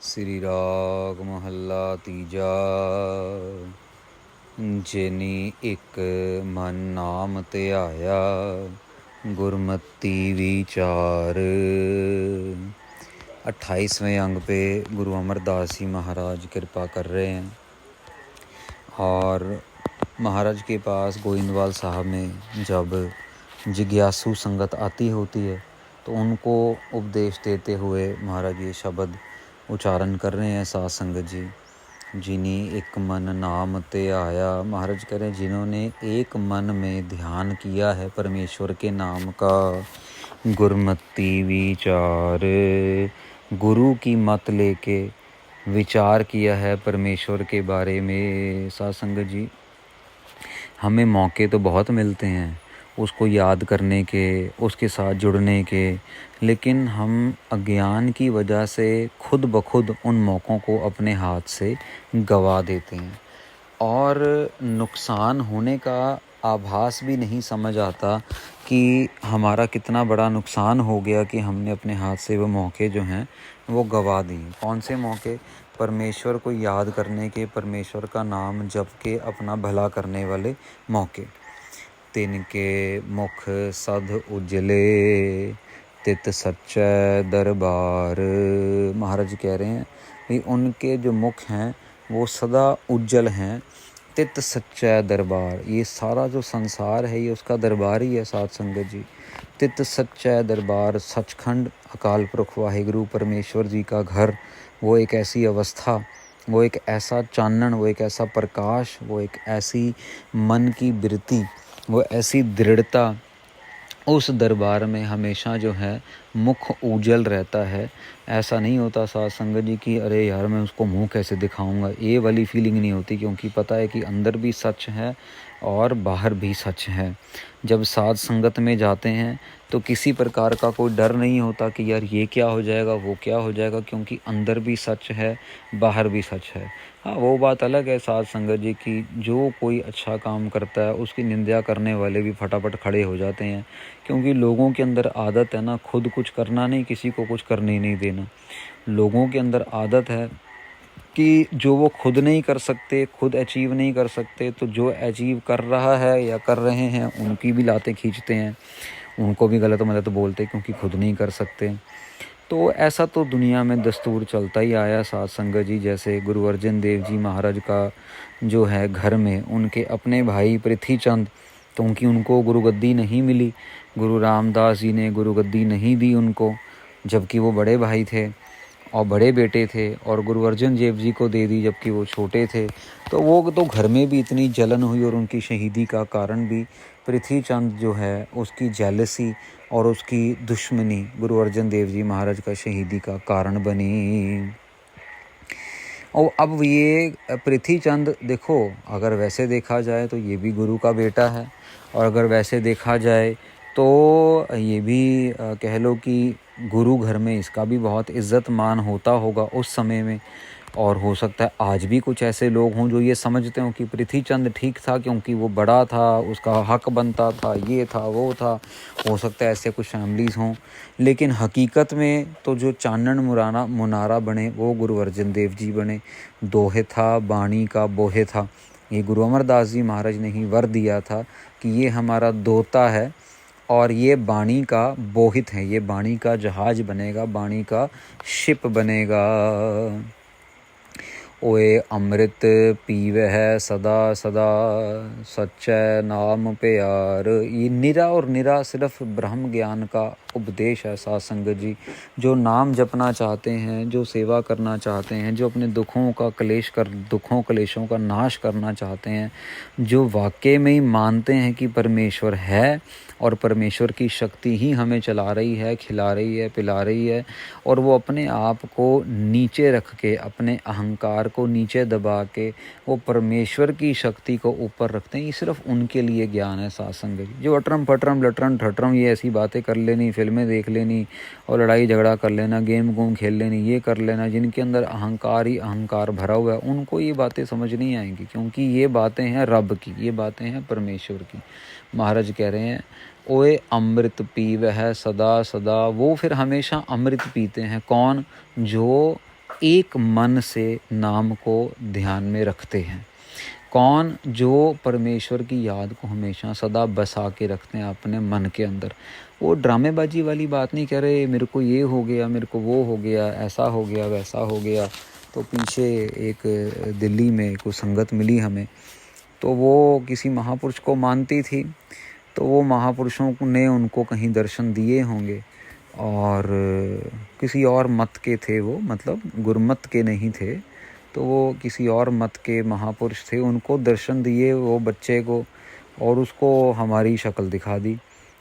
श्री राग महला तीजा। जिनी एक मन नाम ध्याया, गुरमति विचार। 28वें अंग पे गुरु अमरदास जी महाराज कृपा कर रहे हैं। और महाराज के पास गोविंदवाल साहब में जब जिज्ञासु संगत आती होती है तो उनको उपदेश देते हुए महाराज ये शब्द उच्चारण कर रहे हैं। साध संगत जी, जिनी एक मन नाम ते आया। महाराज कह रहे हैं जिन्होंने एक मन में ध्यान किया है परमेश्वर के नाम का, गुरमति विचार, गुरु की मत लेके विचार किया है परमेश्वर के बारे में। साध संगत जी, हमें मौके तो बहुत मिलते हैं उसको याद करने के, उसके साथ जुड़ने के, लेकिन हम अज्ञान की वजह से खुद ब खुद उन मौक़ों को अपने हाथ से गंवा देते हैं और नुकसान होने का आभास भी नहीं समझ आता कि हमारा कितना बड़ा नुकसान हो गया कि हमने अपने हाथ से वो मौके जो हैं वो गंवा दिए। कौन से मौके? परमेश्वर को याद करने के, परमेश्वर का नाम जप के अपना भला करने वाले मौके। तिनके मुख सद उजले, तित सच्चै दरबार। महाराज कह रहे हैं कि उनके जो मुख हैं वो सदा उज्जल हैं। तित सच्चै दरबार, ये सारा जो संसार है ये उसका दरबार ही है। साध संगत जी, तित सच्चै दरबार, सचखंड अकाल पुरख वाहिगुरु परमेश्वर जी का घर, वो एक ऐसी अवस्था, वो एक ऐसा चानन, वो एक ऐसा प्रकाश, वो एक ऐसी मन की वृत्ति, वो ऐसी दृढ़ता। उस दरबार में हमेशा जो है मुख उज्जल रहता है। ऐसा नहीं होता साध संगत जी कि अरे यार मैं उसको मुंह कैसे दिखाऊंगा, ये वाली फीलिंग नहीं होती, क्योंकि पता है कि अंदर भी सच है और बाहर भी सच है। जब साध संगत में जाते हैं तो किसी प्रकार का कोई डर नहीं होता कि यार ये क्या हो जाएगा, वो क्या हो जाएगा, क्योंकि अंदर भी सच है, बाहर भी सच है। हाँ, वो बात अलग है साध संगत जी की जो कोई अच्छा काम करता है उसकी निंदा करने वाले भी फटाफट खड़े हो जाते हैं, क्योंकि लोगों के अंदर आदत है ना खुद कुछ करना नहीं, किसी को कुछ करने नहीं देना। लोगों के अंदर आदत है कि जो वो खुद नहीं कर सकते, खुद अचीव नहीं कर सकते, तो जो अचीव कर रहा है या कर रहे हैं उनकी भी लातें खींचते हैं, उनको भी गलत मलत बोलते क्योंकि खुद नहीं कर सकते। तो ऐसा तो दुनिया में दस्तूर चलता ही आया साध संगत जी। जैसे गुरु अर्जन देव जी महाराज का जो है घर में उनके अपने भाई पृथ्वी चंद, तो उनको गुरु गद्दी नहीं मिली, गुरु रामदास जी ने गुरु गद्दी नहीं दी उनको, जबकि वो बड़े भाई थे और बड़े बेटे थे, और गुरु अर्जन देव जी को दे दी जबकि वो छोटे थे। तो वो तो घर में भी इतनी जलन हुई और उनकी शहीदी का कारण भी पृथ्वी चंद जो है उसकी जेलसी और उसकी दुश्मनी गुरु अर्जन देव जी महाराज का शहीदी का कारण बनी। और अब ये पृथ्वी चंद देखो, अगर वैसे देखा जाए तो ये भी गुरु का बेटा है, और अगर वैसे देखा जाए तो ये भी कह लो कि गुरु घर में इसका भी बहुत इज़्ज़त मान होता होगा उस समय में। और हो सकता है आज भी कुछ ऐसे लोग हों जो ये समझते हों कि पृथ्वी चंद ठीक था क्योंकि वो बड़ा था, उसका हक बनता था, ये था वो था। हो सकता है ऐसे कुछ फैमिलीज़ हों, लेकिन हकीकत में तो जो चानन मुनारा बने वो गुरु अर्जन देव जी बने। दोहे था बाणी का बोहे था, ये गुरु अमरदास जी महाराज ने ही वर दिया था कि ये हमारा दोता है और ये बाणी का बोहित है, ये बाणी का जहाज बनेगा, बाणी का शिप बनेगा। ओए अमृत पीवह सदा सदा, सच्चै नाम प्यार। ये निरा और निरा सिर्फ ब्रह्म ज्ञान का उपदेश है साध संगत जी। जो नाम जपना चाहते हैं, जो सेवा करना चाहते हैं, जो अपने दुखों क्लेशों का नाश करना चाहते हैं, जो वाकई में ही मानते हैं कि परमेश्वर है और परमेश्वर की शक्ति ही हमें चला रही है, खिला रही है, पिला रही है, और वो अपने आप को नीचे रख के, अपने अहंकार को नीचे दबा के वो परमेश्वर की शक्ति को ऊपर रखते हैं, ये सिर्फ उनके लिए ज्ञान है साध संगत जी। जो अटरम पटरम लटरम ठटरम ये ऐसी बातें कर लेनी, फिल्में देख लेनी और लड़ाई झगड़ा कर लेना, गेम गूम खेल लेनी, ये कर लेना, जिनके अंदर अहंकार ही अहंकार भरा हुआ है, उनको ये बातें समझ नहीं आएंगी, क्योंकि ये बातें हैं रब की, ये बातें हैं परमेश्वर की। महाराज कह रहे हैं ओए अमृत पीवह सदा सदा, वो फिर हमेशा अमृत पीते हैं। कौन? जो एक मन से नाम को ध्यान में रखते हैं। कौन? जो परमेश्वर की याद को हमेशा सदा बसा के रखते हैं अपने मन के अंदर। वो ड्रामेबाजी वाली बात नहीं कर रहे, मेरे को ये हो गया, मेरे को वो हो गया, ऐसा हो गया, वैसा हो गया। तो पीछे एक दिल्ली में कोई संगत मिली हमें, तो वो किसी महापुरुष को मानती थी। तो वो महापुरुषों ने उनको कहीं दर्शन दिए होंगे, और किसी और मत के थे वो, मतलब गुरमत के नहीं थे। तो वो किसी और मत के महापुरुष थे, उनको दर्शन दिए वो बच्चे को, और उसको हमारी शक्ल दिखा दी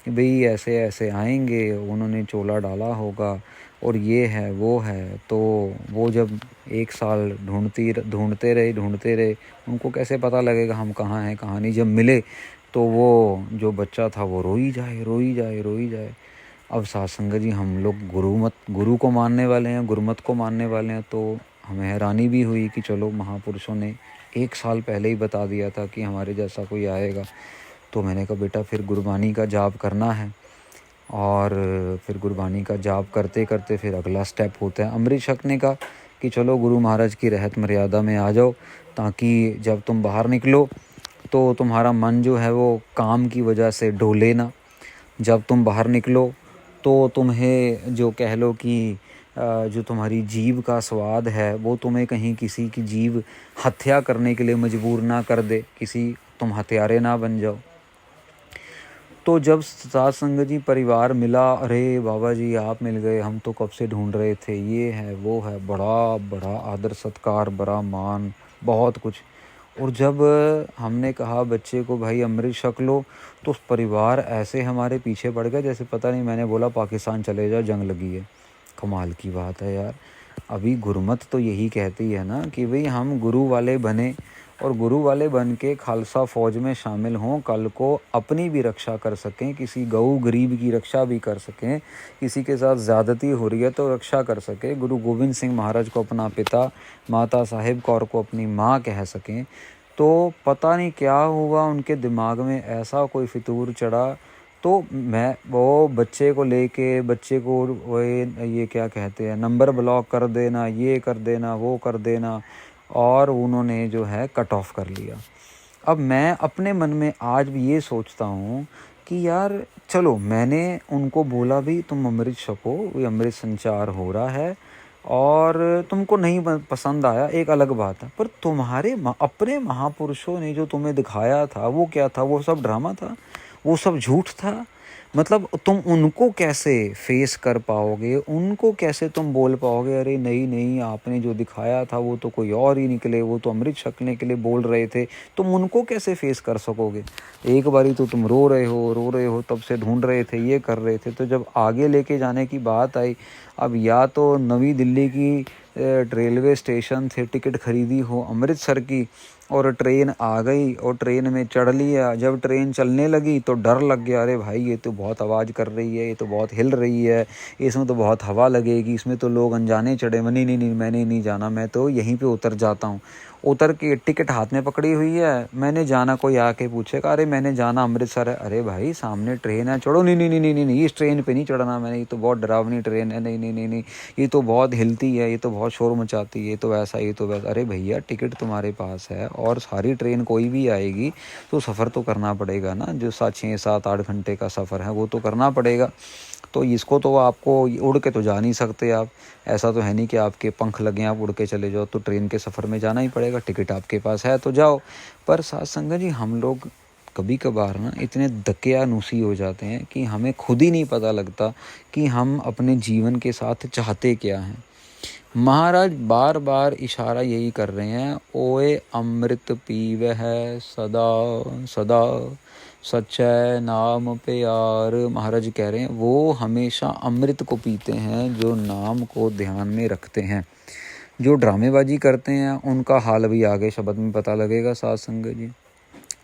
कि भाई ऐसे ऐसे आएंगे, उन्होंने चोला डाला होगा और ये है वो है। तो वो जब 1 साल ढूंढते रहे, उनको कैसे पता लगेगा हम कहाँ हैं कहाँ नहीं। जब मिले तो वो जो बच्चा था वो रोई जाए। अब साथ संगत जी, हम लोग गुरु को मानने वाले हैं, गुरुमत को मानने वाले हैं, तो हमें हैरानी भी हुई कि चलो महापुरुषों ने 1 साल पहले ही बता दिया था कि हमारे जैसा कोई आएगा। तो मैंने कहा बेटा फिर गुरबानी का जाप करना है, और फिर गुरबानी का जाप करते करते फिर अगला स्टेप होता है अमृत छकने का, कि चलो गुरु महाराज की रहत मर्यादा में आ जाओ, ताकि जब तुम बाहर निकलो तो तुम्हारा मन जो है वो काम की वजह से डोले ना। जब तुम बाहर निकलो तो तुम्हें जो कह लो कि जो तुम्हारी जीव का स्वाद है वो तुम्हें कहीं किसी की जीव हत्या करने के लिए मजबूर ना कर दे, तुम हत्यारे ना बन जाओ। तो जब साथ संगत जी परिवार मिला, अरे बाबा जी आप मिल गए, हम तो कब से ढूंढ रहे थे, ये है वो है, बड़ा बड़ा आदर सत्कार, बड़ा मान, बहुत कुछ। और जब हमने कहा बच्चे को भाई अमृत छक लो, तो परिवार ऐसे हमारे पीछे पड़ गया जैसे पता नहीं, मैंने बोला पाकिस्तान चले जाओ, जंग लगी है। कमाल की बात है यार। अभी गुरमत तो यही कहती है ना कि भाई हम गुरु वाले बने, और गुरु वाले बन के खालसा फौज में शामिल हों, कल को अपनी भी रक्षा कर सकें, किसी गऊ गरीब की रक्षा भी कर सकें, किसी के साथ ज़्यादती हो रही है तो रक्षा कर सकें, गुरु गोविंद सिंह महाराज को अपना पिता, माता साहिब कौर को अपनी माँ कह सकें। तो पता नहीं क्या हुआ उनके दिमाग में, ऐसा कोई फितूर चढ़ा। तो मैं वो बच्चे को लेके, बच्चे को वो ये क्या कहते हैं, नंबर ब्लॉक कर देना, ये कर देना, वो कर देना, और उन्होंने जो है कट ऑफ कर लिया। अब मैं अपने मन में आज भी ये सोचता हूँ कि यार चलो, मैंने उनको बोला भी तुम अमृत छको, ये अमृत संचार हो रहा है, और तुमको नहीं पसंद आया एक अलग बात है, पर तुम्हारे अपने महापुरुषों ने जो तुम्हें दिखाया था वो क्या था? वो सब ड्रामा था, वो सब झूठ था। मतलब तुम उनको कैसे फेस कर पाओगे, उनको कैसे तुम बोल पाओगे अरे नहीं नहीं आपने जो दिखाया था वो तो कोई और ही निकले, वो तो अमृत छकने के लिए बोल रहे थे। तुम उनको कैसे फेस कर सकोगे? एक बारी तो तुम रो रहे हो, तब से ढूंढ रहे थे, ये कर रहे थे। तो जब आगे लेके जाने की बात आई, अब या तो नवी दिल्ली की रेलवे स्टेशन से टिकट खरीदी हो अमृतसर की, और ट्रेन आ गई और ट्रेन में चढ़ लिया। जब ट्रेन चलने लगी तो डर लग गया, अरे भाई ये तो बहुत आवाज़ कर रही है, ये तो बहुत हिल रही है, इसमें तो बहुत हवा लगेगी, इसमें तो लोग अनजाने चढ़े। नहीं, मैंने नहीं जाना, मैं तो यहीं पे उतर जाता हूँ। उतर के टिकट हाथ में पकड़ी हुई है, मैंने जाना, कोई आके पूछेगा अरे मैंने जाना अमृतसर है, अरे भाई सामने ट्रेन है, चढ़ो। नहीं, इस ट्रेन पे नहीं चढ़ना मैंने, ये तो बहुत डरावनी ट्रेन है, नहीं, ये तो बहुत हिलती है, ये तो बहुत शोर मचाती है, ये तो वैसा, ये तो वैसा। अरे भैया टिकट तुम्हारे पास है, और सारी ट्रेन कोई भी आएगी तो सफ़र तो करना पड़ेगा ना, जो 6, 7, 8 घंटे का सफ़र है वो तो करना पड़ेगा। तो इसको तो आपको उड़ के तो जा नहीं सकते आप, ऐसा तो है नहीं कि आपके पंख लगे आप उड़ के चले जाओ, तो ट्रेन के सफ़र में जाना ही पड़ेगा, टिकट आपके पास है तो जाओ। पर साथ संगत जी हम लोग कभी कभार ना इतने दकियानूसी हो जाते हैं कि हमें खुद ही नहीं पता लगता कि हम अपने जीवन के साथ चाहते क्या हैं। महाराज बार बार इशारा यही कर रहे हैं, ओए अमृत पीवे है सदा सदा सच्चे नाम प्यार। महाराज कह रहे हैं वो हमेशा अमृत को पीते हैं जो नाम को ध्यान में रखते हैं। जो ड्रामेबाजी करते हैं उनका हाल भी आगे शब्द में पता लगेगा साथ संगत जी।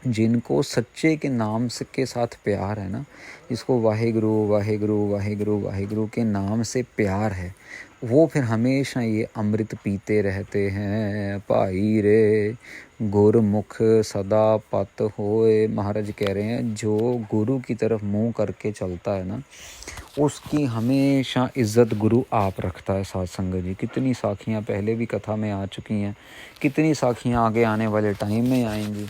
जिनको सच्चे के नाम से के साथ प्यार है ना, जिसको वाहेगुरु वाहेगुरु वाहेगुरु वाहेगुरु के नाम से प्यार है, वो फिर हमेशा ये अमृत पीते रहते हैं। भाई रे गुरमुख सदा पत होए। महाराज कह रहे हैं जो गुरु की तरफ मुंह करके चलता है ना, उसकी हमेशा इज़्ज़त गुरु आप रखता है साध संगत जी। कितनी साखियाँ पहले भी कथा में आ चुकी हैं, कितनी साखियाँ आगे आने वाले टाइम में आएंगी।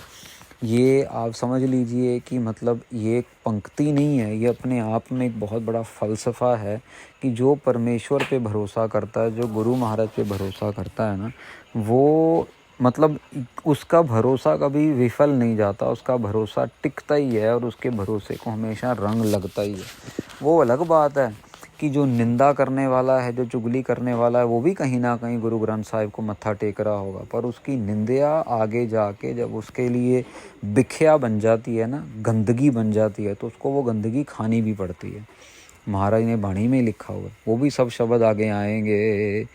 ये आप समझ लीजिए कि मतलब ये एक पंक्ति नहीं है, ये अपने आप में एक बहुत बड़ा फ़लसफ़ा है कि जो परमेश्वर पे भरोसा करता है, जो गुरु महाराज पे भरोसा करता है ना, वो मतलब उसका भरोसा कभी विफल नहीं जाता, उसका भरोसा टिकता ही है और उसके भरोसे को हमेशा रंग लगता ही है। वो अलग बात है कि जो निंदा करने वाला है, जो चुगली करने वाला है, वो भी कहीं ना कहीं गुरु ग्रंथ साहिब को मत्था टेक रहा होगा, पर उसकी निंदा आगे जाके जब उसके लिए बिख्या बन जाती है ना, गंदगी बन जाती है, तो उसको वो गंदगी खानी भी पड़ती है। महाराज ने बाणी में लिखा हुआ, वो भी सब शब्द आगे आएंगे।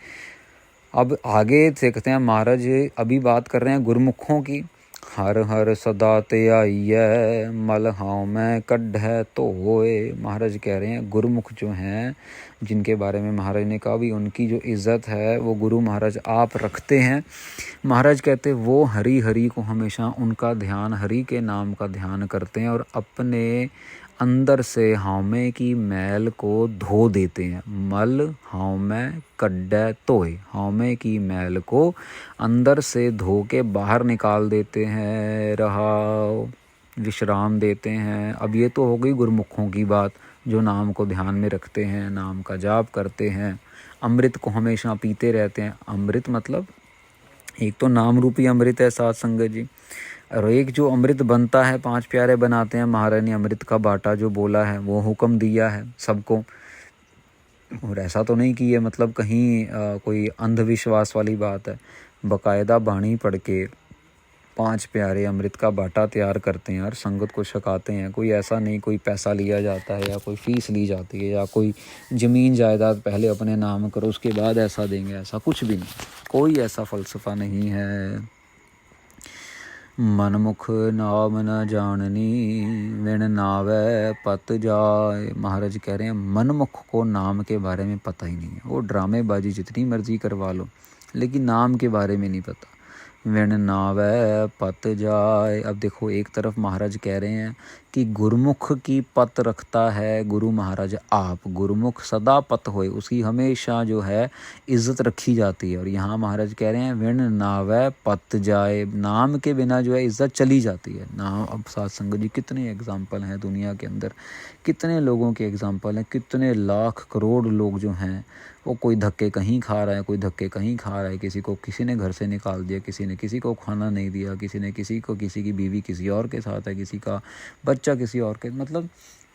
अब आगे देखते हैं, महाराज अभी बात कर रहे हैं गुरमुखों की। हर हर सदा ते आइए मल हाँ मैं कढ़ तो होए। महाराज कह रहे हैं गुरुमुख जो हैं, जिनके बारे में महाराज ने कहा भी उनकी जो इज़्ज़त है वो गुरु महाराज आप रखते हैं। महाराज कहते वो हरि हरि को हमेशा उनका ध्यान, हरि के नाम का ध्यान करते हैं और अपने अंदर से हामे की मैल को धो देते हैं। मल हामे कड्डे तोए, हामे की मैल को अंदर से धो के बाहर निकाल देते हैं, रहा विश्राम देते हैं। अब ये तो हो गई गुरमुखों की बात, जो नाम को ध्यान में रखते हैं, नाम का जाप करते हैं, अमृत को हमेशा पीते रहते हैं। अमृत मतलब एक तो नाम रूपी अमृत है साध संगत जी, और एक जो अमृत बनता है, पांच प्यारे बनाते हैं, महाराज ने अमृत का बाटा जो बोला है, वो हुक्म दिया है सबको। और ऐसा तो नहीं कि ये मतलब कहीं कोई अंधविश्वास वाली बात है, बाकायदा बाणी पढ़ के पांच प्यारे अमृत का बाटा तैयार करते हैं और संगत को छकाते हैं। कोई ऐसा नहीं कोई पैसा लिया जाता है या कोई फीस ली जाती है या कोई ज़मीन जायदाद पहले अपने नाम करो उसके बाद ऐसा देंगे, ऐसा कुछ भी नहीं, कोई ऐसा फ़लसफ़ा नहीं है। मनमुख नाम न जाननी विण नावे पत जाए। महाराज कह रहे हैं मनमुख को नाम के बारे में पता ही नहीं है, वो ड्रामेबाजी जितनी मर्जी करवा लो लेकिन नाम के बारे में नहीं पता। विण नावे पत जाए। अब देखो एक तरफ महाराज कह रहे हैं कि गुरुमुख की पत रखता है गुरु महाराज आप, गुरुमुख सदा पत होए, उसकी हमेशा जो है इज्जत रखी जाती है। और यहाँ महाराज कह रहे हैं विण नावे पत जाए, नाम के बिना जो है इज्जत चली जाती है। नाम, अब साध संगत जी कितने एग्जाम्पल हैं दुनिया के अंदर, कितने लोगों के एग्जाम्पल हैं, कितने लाख करोड़ लोग जो हैं वो कोई धक्के कहीं खा रहा है, कोई धक्के कहीं खा रहा है, किसी को किसी ने घर से निकाल दिया, किसी ने किसी को खाना नहीं दिया, किसी ने किसी को, किसी की बीवी किसी और के साथ है, किसी का बच्चा किसी और के, मतलब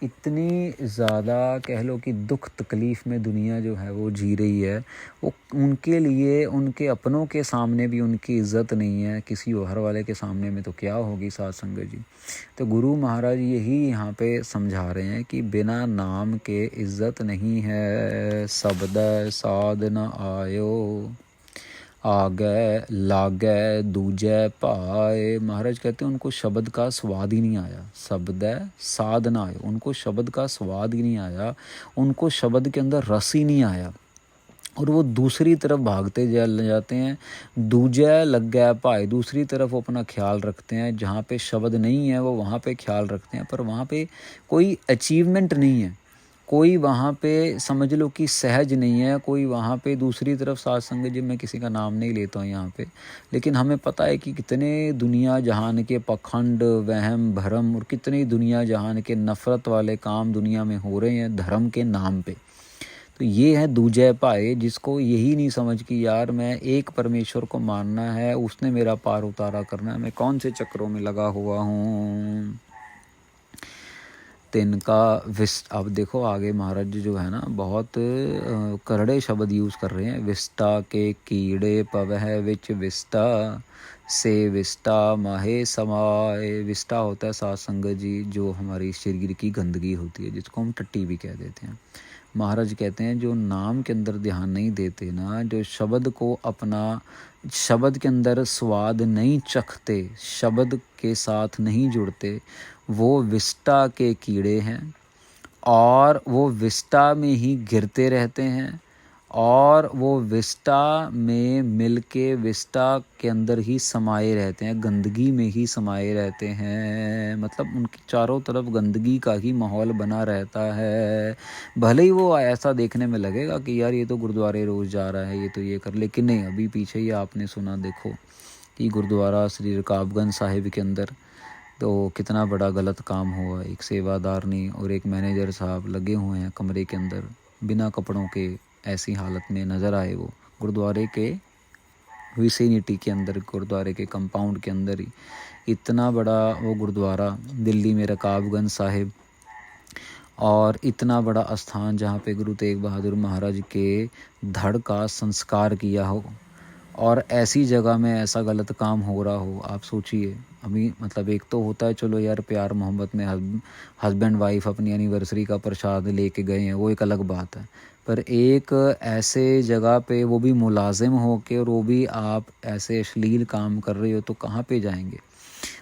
इतनी ज़्यादा कह लो कि दुख तकलीफ़ में दुनिया जो है वो जी रही है। वो उनके लिए उनके अपनों के सामने भी उनकी इज़्ज़त नहीं है, किसी बाहर वाले के सामने में तो क्या होगी साध संगत जी। तो गुरु महाराज यही यहाँ पे समझा रहे हैं कि बिना नाम के इज़्ज़त नहीं है। शब्द साध न आयो आगे लागे दूजे पाए। महाराज कहते हैं उनको शब्द का स्वाद ही नहीं आया, शब्द साध ना आयो, उनको शब्द का स्वाद ही नहीं आया, उनको शब्द के अंदर रस ही नहीं आया और वो दूसरी तरफ भागते जाते हैं। दूजे लग गया पाए, दूसरी तरफ वो अपना ख्याल रखते हैं, जहाँ पे शब्द नहीं है वो वहाँ पे ख्याल रखते हैं, पर वहाँ पे कोई अचीवमेंट नहीं है, कोई वहाँ पे समझ लो कि सहज नहीं है, कोई वहाँ पे दूसरी तरफ साध संगत जी, मैं किसी का नाम नहीं लेता हूँ यहाँ पे, लेकिन हमें पता है कि कितने दुनिया जहान के पखंड वहम भरम और कितने दुनिया जहान के नफ़रत वाले काम दुनिया में हो रहे हैं धर्म के नाम पे। तो ये है दूजे पाए, जिसको यही नहीं समझ कि यार मैं एक परमेश्वर को मानना है, उसने मेरा पार उतारा करना है, मैं कौन से चक्रों में लगा हुआ हूँ। तिनका अब देखो आगे महाराज जो है ना बहुत करड़े शब्द यूज़ कर रहे हैं। विस्टा के कीड़े पवह विच विस्टा से विस्टा माहे समाए। विस्टा होता है साध संगत जी जो हमारी शरीर की गंदगी होती है, जिसको हम टट्टी भी कह देते हैं। महाराज कहते हैं जो नाम के अंदर ध्यान नहीं देते ना, जो शब्द को अपना, शब्द के अंदर स्वाद नहीं चखते, शब्द के साथ नहीं जुड़ते, वो विष्टा के कीड़े हैं और वो विष्टा में ही गिरते रहते हैं और वो विस्टा में मिल के विस्टा के अंदर ही समाये रहते हैं, गंदगी में ही समाये रहते हैं। मतलब उनकी चारों तरफ गंदगी का ही माहौल बना रहता है। भले ही वो ऐसा देखने में लगेगा कि यार ये तो गुरुद्वारे रोज़ जा रहा है, ये तो ये कर, लेकिन नहीं, अभी पीछे ही आपने सुना देखो कि गुरुद्वारा श्री रकाबगंज साहिब के अंदर तो कितना बड़ा गलत काम हुआ। एक सेवादारनी और एक मैनेजर साहब लगे हुए हैं कमरे के अंदर बिना कपड़ों के, ऐसी हालत में नज़र आए वो गुरुद्वारे के विसिनिटी के अंदर, गुरुद्वारे के कंपाउंड के अंदर ही। इतना बड़ा वो गुरुद्वारा दिल्ली में रकाबगंज साहिब, और इतना बड़ा स्थान जहाँ पे गुरु तेग बहादुर महाराज के धड़ का संस्कार किया हो, और ऐसी जगह में ऐसा गलत काम हो रहा हो। आप सोचिए, अभी मतलब एक तो होता है चलो यार प्यार मोहब्बत में हस्बैंड वाइफ अपनी एनिवर्सरी का प्रसाद लेके गए हैं, वो एक अलग बात है, पर एक ऐसे जगह पे वो भी मुलाजिम हो के, और वो भी आप ऐसे अश्लील काम कर रहे हो, तो कहाँ पे जाएंगे।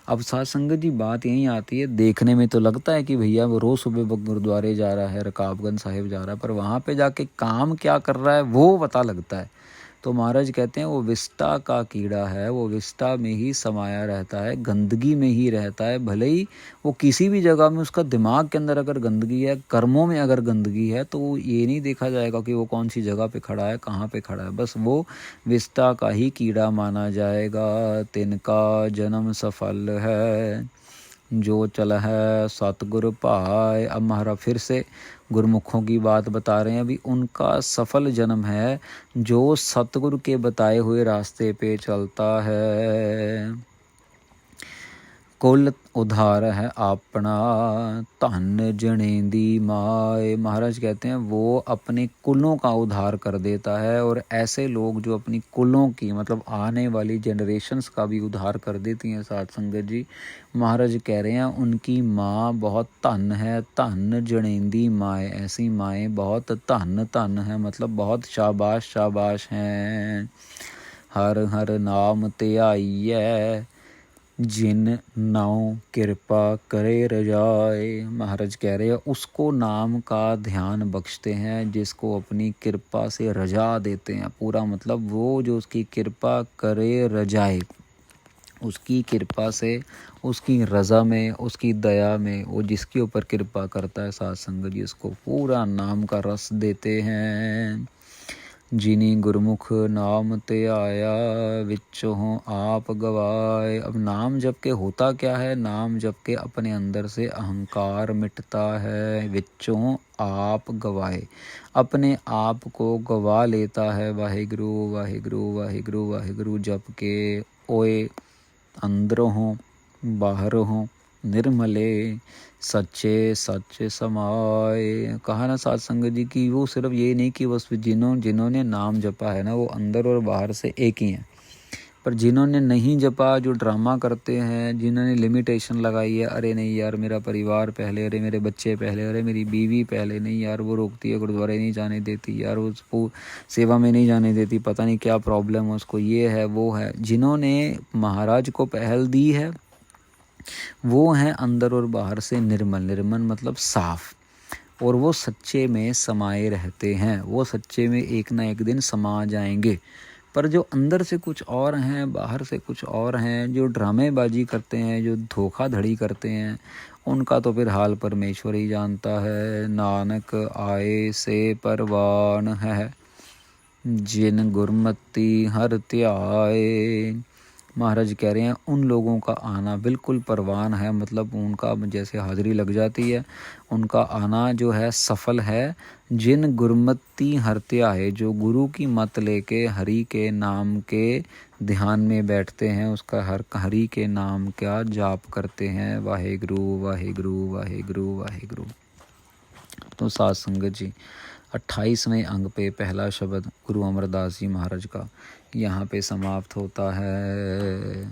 अब साथ संगत जी बात यहीं आती है, देखने में तो लगता है कि भैया वो रोज़ सुबह गुरुद्वारे जा रहा है, रकाबगंज साहिब जा रहा है, पर वहाँ पे जाके काम क्या कर रहा है वो पता लगता है। तो महाराज कहते हैं वो विस्टा का कीड़ा है, वो विस्टा में ही समाया रहता है, गंदगी में ही रहता है। भले ही वो किसी भी जगह में, उसका दिमाग के अंदर अगर गंदगी है, कर्मों में अगर गंदगी है, तो ये नहीं देखा जाएगा कि वो कौन सी जगह पे खड़ा है, कहाँ पे खड़ा है, बस वो विस्टा का ही कीड़ा माना जाएगा। तिनका जन्म सफल है, जो चल है सतगुरु पाए। अब महाराज फिर से गुरुमुखों की बात बता रहे हैं, अभी उनका सफल जन्म है जो सतगुरु के बताए हुए रास्ते पे चलता है। कुल उधार है अपना, धन जनेंदी माए। महाराज कहते हैं वो अपने कुलों का उद्धार कर देता है, और ऐसे लोग जो अपनी कुलों की मतलब आने वाली जनरेशन्स का भी उद्धार कर देती हैं। साथ संगत जी महाराज कह रहे हैं उनकी माँ बहुत धन है, धन जनेंदी माए। ऐसी माएँ बहुत धन धन है, मतलब बहुत शाबाश शाबाश हैं। हर हर नाम त्याइए, जिन नाव कृपा करे रजाए। महाराज कह रहे हैं उसको नाम का ध्यान बख्शते हैं जिसको अपनी कृपा से रजा देते हैं। पूरा मतलब वो जो उसकी कृपा करे रजाए, उसकी कृपा से, उसकी रज़ा में, उसकी दया में, वो जिसके ऊपर कृपा करता है साथ संगत जी उसको पूरा नाम का रस देते हैं। जिनी गुरमुख नाम ते आया, विचों आप गवाए। अब नाम जप के होता क्या है, नाम जप के अपने अंदर से अहंकार मिटता है। विचों आप गवाए, अपने आप को गवा लेता है। वाहिगुरु वाहिगुरु वाहिगुरु वाहिगुरु जप के ओए अंदरों हों बाहर हों निर्मले सच्चे सच समाए। कहा ना साथ संगत जी की वो सिर्फ ये नहीं कि बस जिन्होंने नाम जपा है ना वो अंदर और बाहर से एक ही हैं, पर जिन्होंने नहीं जपा, जो ड्रामा करते हैं, जिन्होंने लिमिटेशन लगाई है, अरे नहीं यार मेरा परिवार पहले, अरे मेरे बच्चे पहले, अरे मेरी बीवी पहले, नहीं यार वो रोकती है, गुरुद्वारे नहीं जाने देती, यार वो सेवा में नहीं जाने देती, पता नहीं क्या प्रॉब्लम है उसको, ये है वो है। जिन्होंने महाराज को पहल दी है वो हैं अंदर और बाहर से निर्मल। निर्मल मतलब साफ, और वो सच्चे में समाये रहते हैं। वो सच्चे में एक ना एक दिन समा जाएंगे। पर जो अंदर से कुछ और हैं, बाहर से कुछ और हैं, जो ड्रामेबाजी करते हैं, जो धोखाधड़ी करते हैं, उनका तो फिर हाल परमेश्वर ही जानता है। नानक आए से परवान है, जिन गुरमति हर त्याए। महाराज कह रहे हैं उन लोगों का आना बिल्कुल परवान है, मतलब उनका जैसे हाजिरी लग जाती है, उनका आना जो है सफल है। जिन गुरमति हरत्या है, जो गुरु की मत लेके हरि के नाम के ध्यान में बैठते हैं, उसका हरि के नाम का जाप करते हैं। वाहिगुरु वाहिगुरु वाहिगुरु वाहिगुरु। तो साथ संगत जी 28वें अंग पे पहला शब्द गुरु अमरदास जी महाराज का यहाँ पे समाप्त होता है।